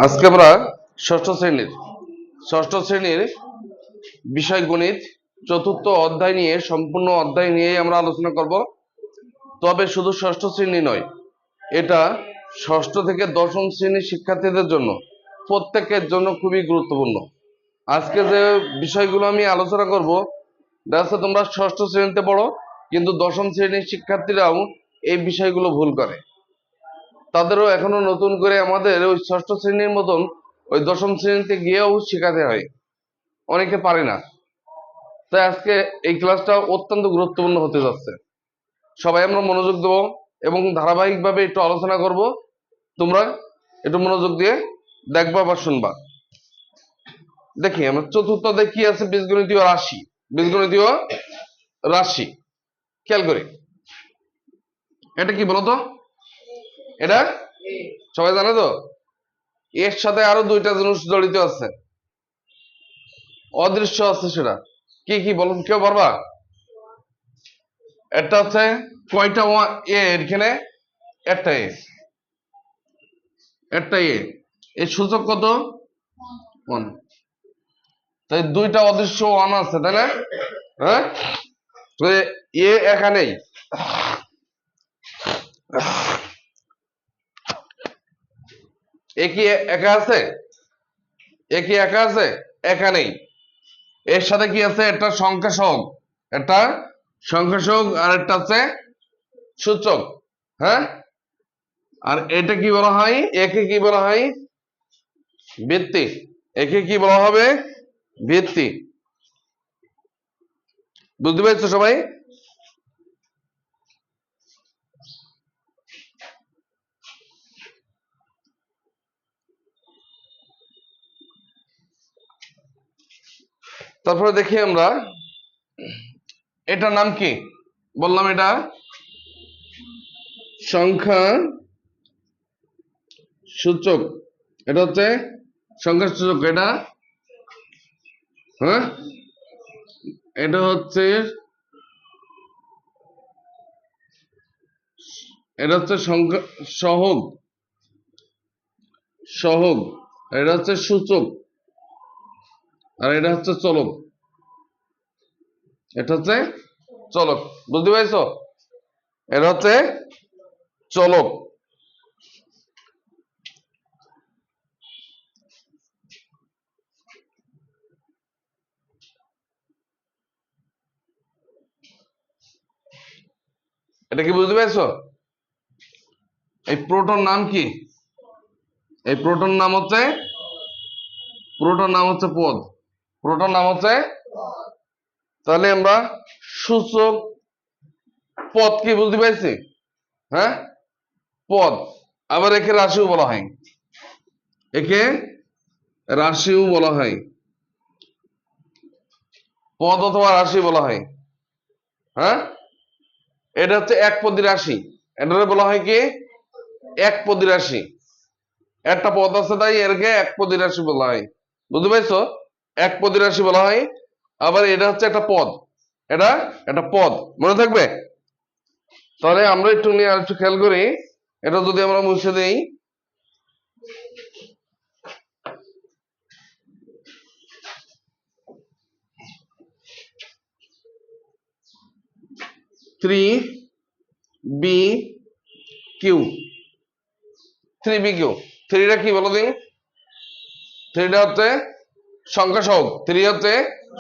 আজকে আমরা ষষ্ঠ শ্রেণীর বিষয় গণিত চতুর্থ অধ্যায় নিয়ে সম্পূর্ণ অধ্যায় নিয়ে আমরা আলোচনা করব। তবে শুধু ষষ্ঠ শ্রেণী নয়, এটা ষষ্ঠ থেকে দশম শ্রেণীর শিক্ষার্থীদের জন্য প্রত্যেকের জন্য খুবই গুরুত্বপূর্ণ। আজকে যে বিষয়গুলো আমি আলোচনা করব, দেখা তোমরা ষষ্ঠ শ্রেণীতে পড়ো, কিন্তু দশম শ্রেণীর শিক্ষার্থীরাও এই বিষয়গুলো ভুল করে। তাদেরও এখনো নতুন করে আমাদের ওই ষষ্ঠ শ্রেণীর মতন ওই দশম শ্রেণীতে গিয়েও শেখাতে হয়, অনেকে পারে না। তাই আজকে এই ক্লাসটা অত্যন্ত গুরুত্বপূর্ণ হতে যাচ্ছে। সবাই আমরা মনোযোগ দেবো এবং ধারাবাহিকভাবে একটু আলোচনা করব। তোমরা একটু মনোযোগ দিয়ে দেখবা বা শুনবা। দেখি আমরা চতুর্থ কি আছে, বীজগণিতীয় রাশি। বীজগণিতীয় রাশি খেয়াল করি, এটা কি বলতো? এটা সবাই জানে তো? এর সাথে আরো দুইটা জিনিস জড়িত আছে, অদৃশ্য আছে। সেটা কি কি বলুন, কেউ পারবা? একটা হচ্ছে কয়টা এখানে একটা এই সূচক কত? 1। তাই দুইটা অদৃশ্য 1 আছে, তাই না? হ্যাঁ, এখানেই কি একা আছে? কি একা আছে? এখানেই এর সাথে কি আছে? একটা সংখ্যা সহগ, একটা সংখ্যা সহগ, আর একটা আছে সূচক। হ্যাঁ, আর এটা কি বলা হয়? একে কি বলা হয়? ভিত্তি। একে কি বলা হবে? ভিত্তি। বুঝতে পেরেছো সবাই? তারপরে দেখি আমরা, এটার নাম কি বললাম? এটা সংখ্যা সূচক। এটা হচ্ছে সংখ্যা সূচক। এটা হ্যাঁ, এটা হচ্ছে সংখ্যা সহগ। সহগ, এটা হচ্ছে সূচক, আর এটা হচ্ছে চলক। এটা হচ্ছে চলক। বুঝতে পারছো? এটা হচ্ছে চলক। এটা কি বুঝতে পারছো? এই প্রোটন নাম কি? এই প্রোটন নাম হচ্ছে পদ। প্রোটন নাম হচ্ছে। তাহলে আমরা সূচক পদ কি বুঝতে পারছি? হ্যাঁ, পদ। আবার একে রাশিও বলা হয়, একে রাশিও বলা হয়, পদ অথবা রাশি বলা হয়। হ্যাঁ, এটা হচ্ছে একপদী রাশি। এটা বলা হয় কি? একপদী রাশি। একটা পদ আছে, তাই এরকে একপদী রাশি বলা হয়। বুঝতে পারছো? একপদী রাশি বলা হয়। আবার এটা হচ্ছে একটা পদ, এটা একটা পদ, মনে থাকবে? তাহলে আমরা একটু নিয়ে আর একটু খেয়াল করি। এটা যদি আমরা মুছে দিই, থ্রি বি কিউ। থ্রিটা কি বলো দিন? থ্রিটা হচ্ছে সংখ্যা সহগ। থ্রি হচ্ছে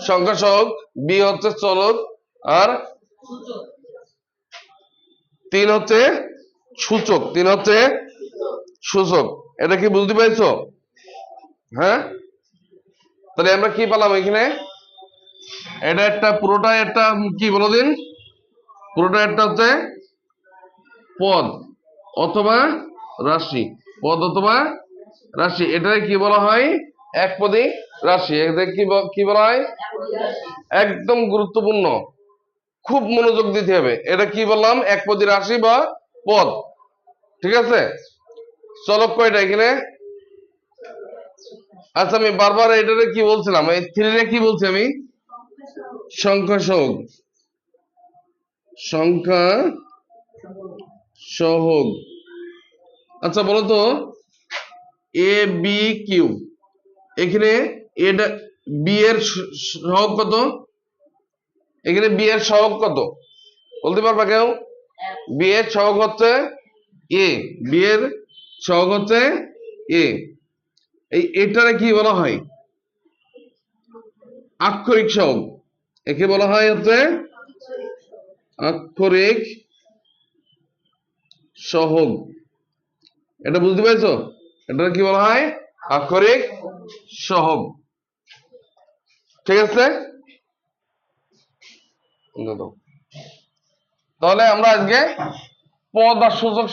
সংখ্যা সহগ, বি হচ্ছে চলক, আর তিন হচ্ছে সূচক। এটা কি বুঝতে পারছো? হ্যাঁ, তাহলে আমরা কি পেলাম এখানে? এটা একটা পুরোটা একটা কি বলো দিন? পুরোটা একটা হচ্ছে পদ অথবা রাশি। পদ অথবা রাশি, এটাকে কি বলা হয়? একপদী রাশি। এদের কি বলা হয়? একদম গুরুত্বপূর্ণ, খুব মনোযোগ দিতে হবে। এটা কি বললাম? একপদী রাশি বা পদ। ঠিক আছে? চলক কয়টা এখানে? আচ্ছা, আমি বারবার এটারে কি বলছিলাম? এই থ্রিরে কি বলছি আমি? সংখ্যা সহগ। সংখ্যা সহগ। আচ্ছা বলো তো, এ বি কিউ, এখানে এটা বি এর সহগ কত? এখানে বি এর সহগ কত বলতে পারবা কেউ? বি এর সহগ হচ্ছে এ, বি এর সহগ হচ্ছে এ। এটারে কি বলা হয়? আক্ষরিক সহগ। একে বলা হয় হচ্ছে আক্ষরিক সহগ। এটা বুঝতে পারছো? এটা কি বলা হয়? আক্ষরিক সহগ। ঠিক আছে, তাহলে আমরা আজকে পদ আর সূচক